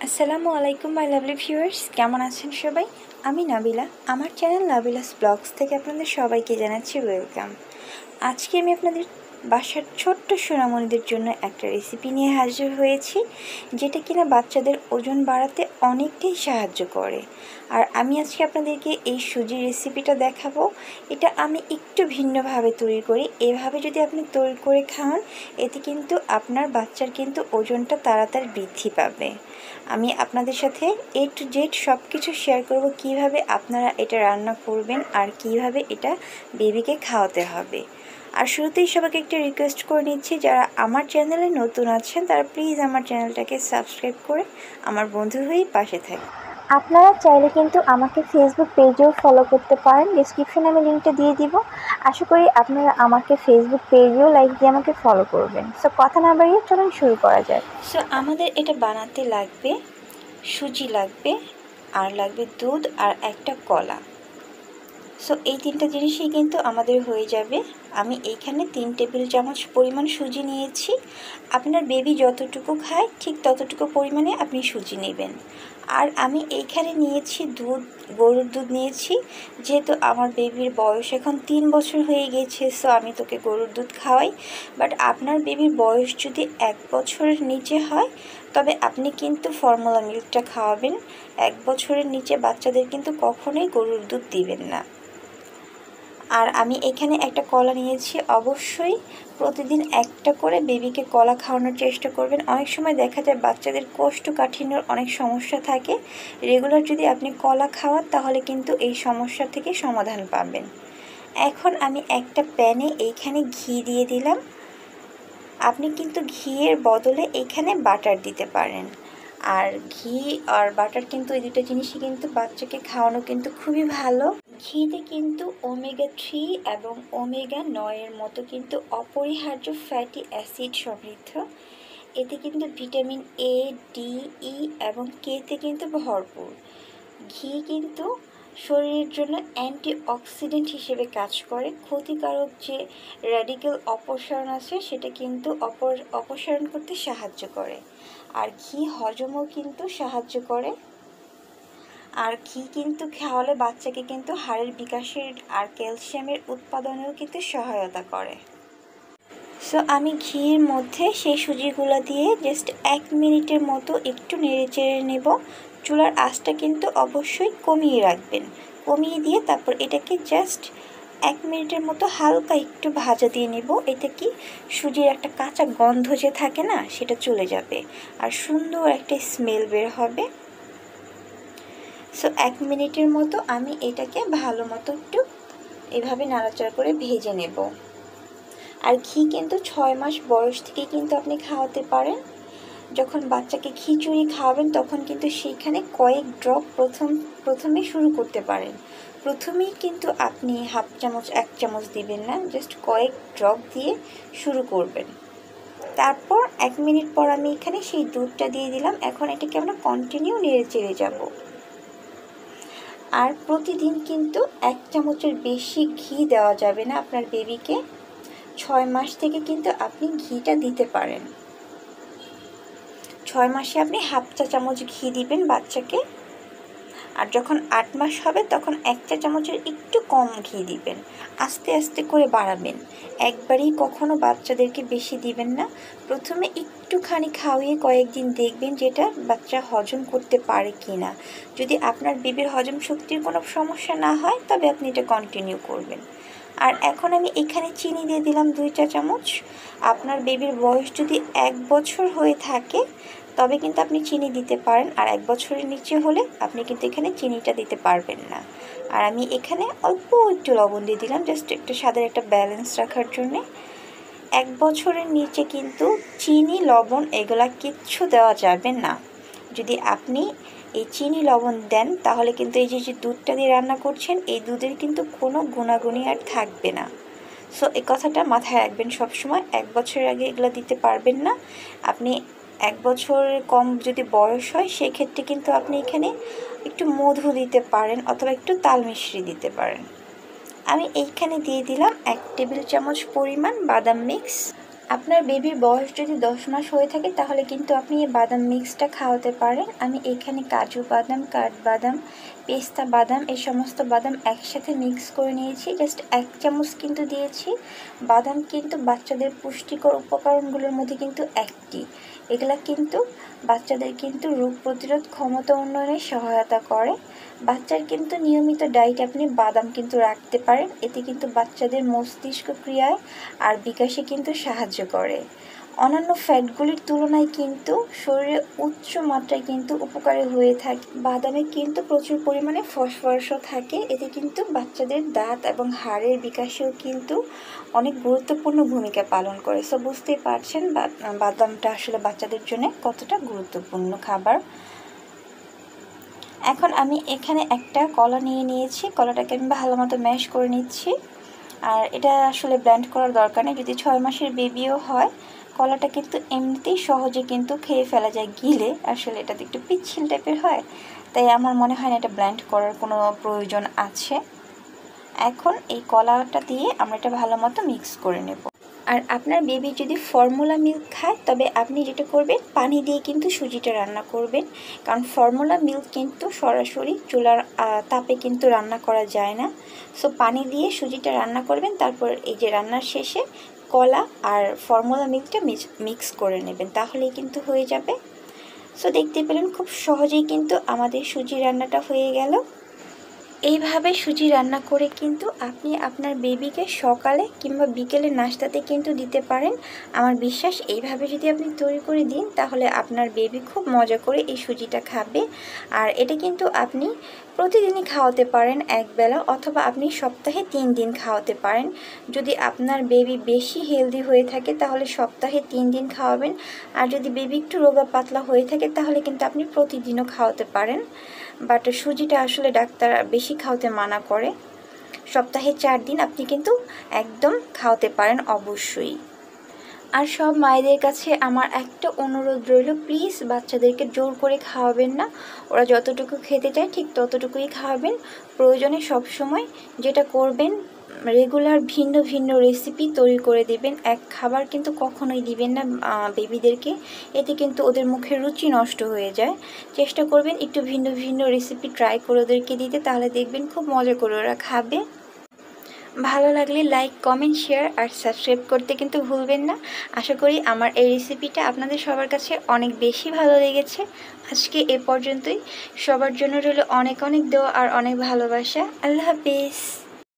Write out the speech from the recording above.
আসসালামু আলাইকুম my lovely viewers, কেমন আছেন সবাই? আমি নাবিলা, আমার চ্যানেল নাবিলাস ব্লগস থেকে আপনাদের সবাইকে জানাচ্ছি ওয়েলকাম। আজকে আমি আপনাদের বাসার ছোট্ট সোনামণিদের জন্য একটা রেসিপি নিয়ে হাজির হয়েছি, যেটা কিনা বাচ্চাদের ওজন বাড়াতে অনেকটাই সাহায্য করে। আর আমি আজকে আপনাদেরকে এই সুজির রেসিপিটা দেখাবো। এটা আমি একটু ভিন্নভাবে তৈরি করি। এভাবে যদি আপনি তৈরি করে খান, এতে কিন্তু আপনার বাচ্চার কিন্তু ওজনটা তাড়াতাড়ি বৃদ্ধি পাবে। আমি আপনাদের সাথে A to Z সব কিছু শেয়ার করব, কিভাবে আপনারা এটা রান্না করবেন আর কিভাবে এটা বেবিকে খাওয়াতে হবে। আর শুরুতেই সবাইকে একটা রিকোয়েস্ট করে নিচ্ছি, যারা আমার চ্যানেলে নতুন আছেন তারা প্লিজ আমার চ্যানেলটাকে সাবস্ক্রাইব করে আমার বন্ধু হয়েই পাশে থাকবেন। আপনারা চাইলে কিন্তু আমাকে ফেসবুক পেজেও ফলো করতে পারেন, ডিসক্রিপশনে আমি লিঙ্কটা দিয়ে দিব। আশা করি আপনারা আমাকে ফেসবুক পেজেও লাইক দিয়ে আমাকে ফলো করবেন। সো কথা না বাড়িয়ে চলুন শুরু করা যাক। সো আমাদের এটা বানাতে লাগবে সুজি লাগবে, আর লাগবে দুধ আর একটা কলা। সো এই তিনটা জিনিসই কিন্তু আমাদের হয়ে যাবে। আমি এইখানে 3 টেবিল চামচ পরিমাণ সুজি নিয়েছি। আপনার বেবি যতটুকু খায় ঠিক ততটুকু পরিমাণে আপনি সুজি নেবেন। আর আমি এইখানে নিয়েছি দুধ, গরুর দুধ নিয়েছি। যেহেতু আমার বেবির বয়স এখন 3 বছর হয়ে গেছে, সো আমি তোকে গরুর দুধ খাওয়াই। বাট আপনার বেবির বয়স যদি 1 বছরের নিচে হয়, তবে আপনি কিন্তু ফর্মুলা মিল্কটা খাওয়াবেন। 1 বছরের নিচে বাচ্চাদের কিন্তু কখনোই গরুর দুধ দিবেন না। আর আমি এখানে একটা কলা নিয়েছি। অবশ্যই প্রতিদিন একটা করে বেবিকে কলা খাওয়ানোর চেষ্টা করবেন। অনেক সময় দেখা যায় বাচ্চাদের কোষ্ঠকাঠিন্যর অনেক সমস্যা থাকে। রেগুলার যদি আপনি কলা খাওয়ান, তাহলে কিন্তু এই সমস্যা থেকে সমাধান পাবেন। এখন আমি একটা প্যানে এইখানে ঘি দিয়ে দিলাম। আপনি কিন্তু ঘিয়ের বদলে এইখানে বাটার দিতে পারেন। আর ঘি আর বাটার কিন্তু এই দুটো জিনিসই কিন্তু বাচ্চাকে খাওয়ানো কিন্তু খুবই ভালো। ঘিতে কিন্তু ওমেগা 3 এবং ওমেগা 9 মতো কিন্তু অপরিহার্য ফ্যাটি অ্যাসিড সমৃদ্ধ। এতে কিন্তু ভিটামিন A, D, E এবং Kতে কিন্তু ভরপুর। ঘি কিন্তু শরীরের জন্য অ্যান্টিঅক্সিডেন্ট হিসেবে কাজ করে। ক্ষতিকারক যে র্যাডিক্যাল অপসারণ আছে, সেটা কিন্তু অপসারণ করতে সাহায্য করে। আর ঘি হজমও কিন্তু সাহায্য করে। আর ঘি কিন্তু খাওয়ালে বাচ্চাকে কিন্তু হাড়ের বিকাশের আর ক্যালসিয়ামের উৎপাদনেও কিন্তু সহায়তা করে। সো আমি ঘির মধ্যে সেই সুজিগুলো দিয়ে জাস্ট 1 মিনিটের মতো একটু নেড়ে চেড়ে নেব। চুলার আঁচটা কিন্তু অবশ্যই কমিয়ে রাখবেন। কমিয়ে দিয়ে তারপর এটাকে জাস্ট 1 মিনিটের মতো হালকা একটু ভাজা দিয়ে নেব। এতে কি সুজির একটা কাঁচা গন্ধ যে থাকে না, সেটা চলে যাবে আর সুন্দর একটা স্মেল বের হবে। সো 1 মিনিটের মতো আমি এটাকে ভালো মতো একটু এভাবে নাড়াচাড়া করে ভেজে নেব। আর ঘি কিন্তু 6 মাস বয়স থেকে কিন্তু আপনি খাওয়াতে পারেন। যখন বাচ্চাকে খিচুড়ি খাওয়াবেন, তখন কিন্তু সেইখানে কয়েক ড্রপ প্রথমে শুরু করতে পারেন। প্রথমেই কিন্তু আপনি হাফ চামচ 1 চামচ দিবেন না, জাস্ট কয়েক ড্রপ দিয়ে শুরু করবেন। তারপর 1 মিনিট পর আমি এখানে সেই দুধটা দিয়ে দিলাম। এখন এটাকে আমরা কন্টিনিউ নেড়ে চেড়ে যাব। আর প্রতিদিন কিন্তু 1 চামচের বেশি ঘি দেওয়া যাবে না আপনার বেবিকে। 6 মাস থেকে কিন্তু আপনি ঘিটা দিতে পারেন। 6 মাসে আপনি হাফ চা চামচ ঘি দিবেন বাচ্চাকে। আর যখন 8 মাস হবে, তখন 1 চা চামচের একটু কম ঘি দিবেন। আস্তে আস্তে করে বাড়াবেন। একবারেই কখনো বাচ্চাদেরকে বেশি দিবেন না। প্রথমে একটুখানি খাওয়িয়ে কয়েকদিন দেখবেন যেটা বাচ্চা হজম করতে পারে কি না। যদি আপনার বেবির হজম শক্তির কোনো সমস্যা না হয়, তবে আপনি এটা কন্টিনিউ করবেন। আর এখন আমি এখানে চিনি দিয়ে দিলাম 2 চা চামচ। আপনার বেবির বয়স যদি 1 বছর হয়ে থাকে, তবে কিন্তু আপনি চিনি দিতে পারেন। আর 1 বছরের নিচে হলে আপনি কিন্তু এখানে চিনিটা দিতে পারবেন না। আর আমি এখানে অল্প একটু লবণ দিয়ে দিলাম, জাস্ট একটা স্বাদের একটা ব্যালেন্স রাখার জন্যে। 1 বছরের নিচে কিন্তু চিনি, লবণ এগুলা কিচ্ছু দেওয়া যাবে না। যদি আপনি এই চিনি, লবণ দেন, তাহলে কিন্তু এই যে দুধটা দিয়ে রান্না করছেন, এই দুধের কিন্তু কোনো গুণাগুণই আর থাকবে না। সো এই কথাটা মাথায় রাখবেন সবসময়। 1 বছরের আগে এগুলো দিতে পারবেন না। আপনি 1 বছরের কম যদি বয়স হয়, সেক্ষেত্রে কিন্তু আপনি এখানে একটু মধু দিতে পারেন অথবা একটু তাল মিশ্রি দিতে পারেন। আমি এইখানে দিয়ে দিলাম 1 টেবিল চামচ পরিমাণ বাদাম মিক্স। আপনার বেবির বয়স যদি 10 মাস হয়ে থাকে তাহলে কিন্তু আপনি এই বাদাম মিক্সটা খাওয়াতে পারেন। আমি এখানে কাজু বাদাম, কাঠবাদাম, পেস্তা বাদাম এই সমস্ত বাদাম একসাথে মিক্স করে নিয়েছি। জাস্ট 1 চামচ কিন্তু দিয়েছি। বাদাম কিন্তু বাচ্চাদের পুষ্টিকর উপকরণগুলোর মধ্যে কিন্তু একটি। এগুলা কিন্তু বাচ্চাদের কিন্তু রোগ প্রতিরোধ ক্ষমতা উন্নয়নে সহায়তা করে। বাচ্চার কিন্তু নিয়মিত ডায়েটে আপনি বাদাম কিন্তু রাখতে পারেন। এতে কিন্তু বাচ্চাদের মস্তিষ্ক ক্রিয়ায় আর বিকাশে কিন্তু সাহায্য করে। অন্যান্য ফ্যাটগুলির তুলনায় কিন্তু শরীরে উচ্চ মাত্রায় কিন্তু উপকারী হয়ে থাকে। বাদামে কিন্তু প্রচুর পরিমাণে ফসফরাসও থাকে। এতে কিন্তু বাচ্চাদের দাঁত এবং হাড়ের বিকাশেও কিন্তু অনেক গুরুত্বপূর্ণ ভূমিকা পালন করে। সো বুঝতেই পারছেন বাদামটা আসলে বাচ্চাদের জন্য কতটা গুরুত্বপূর্ণ খাবার। এখন আমি এখানে একটা কলা নিয়ে নিয়েছি। কলাটাকে আমি ভালো মতো ম্যাশ করে নিচ্ছি। আর এটা আসলে ব্লেন্ড করার দরকার নেই। যদি 6 মাসের বেবিও হয়, কলাটা কিন্তু এমনিতেই সহজে কিন্তু খেয়ে ফেলা যায় গিলে। আসলে এটাতে একটু পিচ্ছিল টাইপের হয়, তাই আমার মনে হয় না এটা ব্লেন্ড করার কোনো প্রয়োজন আছে। এখন এই কলাটা দিয়ে আমরা এটা ভালো মতো মিক্স করে নেব। আর আপনার বেবি যদি ফর্মুলা মিল্ক খায় তবে আপনি যেটা করবেন, পানি দিয়ে কিন্তু সুজিটা রান্না করবেন। কারণ ফর্মুলা মিল্ক কিন্তু সরাসরি চুলার তাপে কিন্তু রান্না করা যায় না। সো পানি দিয়ে সুজিটা রান্না করবেন। তারপর এই যে রান্নার শেষে কলা আর ফর্মুলা মিল্কটা মিক্স করে নেবেন, তাহলেই কিন্তু হয়ে যাবে। সো দেখতে পেলেন খুব সহজেই কিন্তু আমাদের সুজি রান্নাটা হয়ে গেল। এইভাবে সুজি রান্না করে কিন্তু আপনি আপনার বেবিকে সকালে কিংবা বিকেলে নাস্তাতে কিন্তু দিতে পারেন। আমার বিশ্বাস এইভাবে যদি আপনি তৈরি করে দিন তাহলে আপনার বেবি খুব মজা করে এই সুজিটা খাবে। আর এটা কিন্তু আপনি প্রতিদিনই খাওয়াতে পারেন একবেলা, অথবা আপনি সপ্তাহে 3 দিন খাওয়াতে পারেন। যদি আপনার বেবি বেশি হেলদি হয়ে থাকে তাহলে সপ্তাহে 3 দিন খাওয়াবেন। আর যদি বেবি একটু রোগা পাতলা হয়ে থাকে তাহলে কিন্তু আপনি প্রতিদিনও খাওয়াতে পারেন। বাট সুজিটা আসলে ডাক্তার বেশি খাওয়াতে মানা করে। সপ্তাহে 4 দিন আপনি কিন্তু একদম খাওয়াতে পারেন অবশ্যই। আর সব মায়েদের কাছে আমার একটা অনুরোধ রইল, প্লিজ বাচ্চাদেরকে জোর করে খাওয়াবেন না। ওরা যতটুকু খেতে চায় ঠিক ততটুকুই খাওয়াবেন। প্রয়োজনে সবসময় যেটা করবেন, রেগুলার ভিন্ন ভিন্ন রেসিপি তৈরি করে দেবেন। এক খাবার কিন্তু কখনোই দিবেন না বেবিদেরকে, এতে কিন্তু ওদের মুখের রুচি নষ্ট হয়ে যায়। চেষ্টা করবেন একটু ভিন্ন ভিন্ন রেসিপি ট্রাই করে ওদেরকে দিতে, তাহলে দেখবেন খুব মজা করে ওরা খাবে। ভালো লাগলে লাইক, কমেন্ট, শেয়ার আর সাবস্ক্রাইব করতে কিন্তু ভুলবেন না। আশা করি আমার এই রেসিপিটা আপনাদের সবার কাছে অনেক বেশি ভালো লেগেছে। আজকে এ পর্যন্তই। সবার জন্য রইল অনেক অনেক দোয়া আর অনেক ভালোবাসা। আল্লাহ হাফেজ।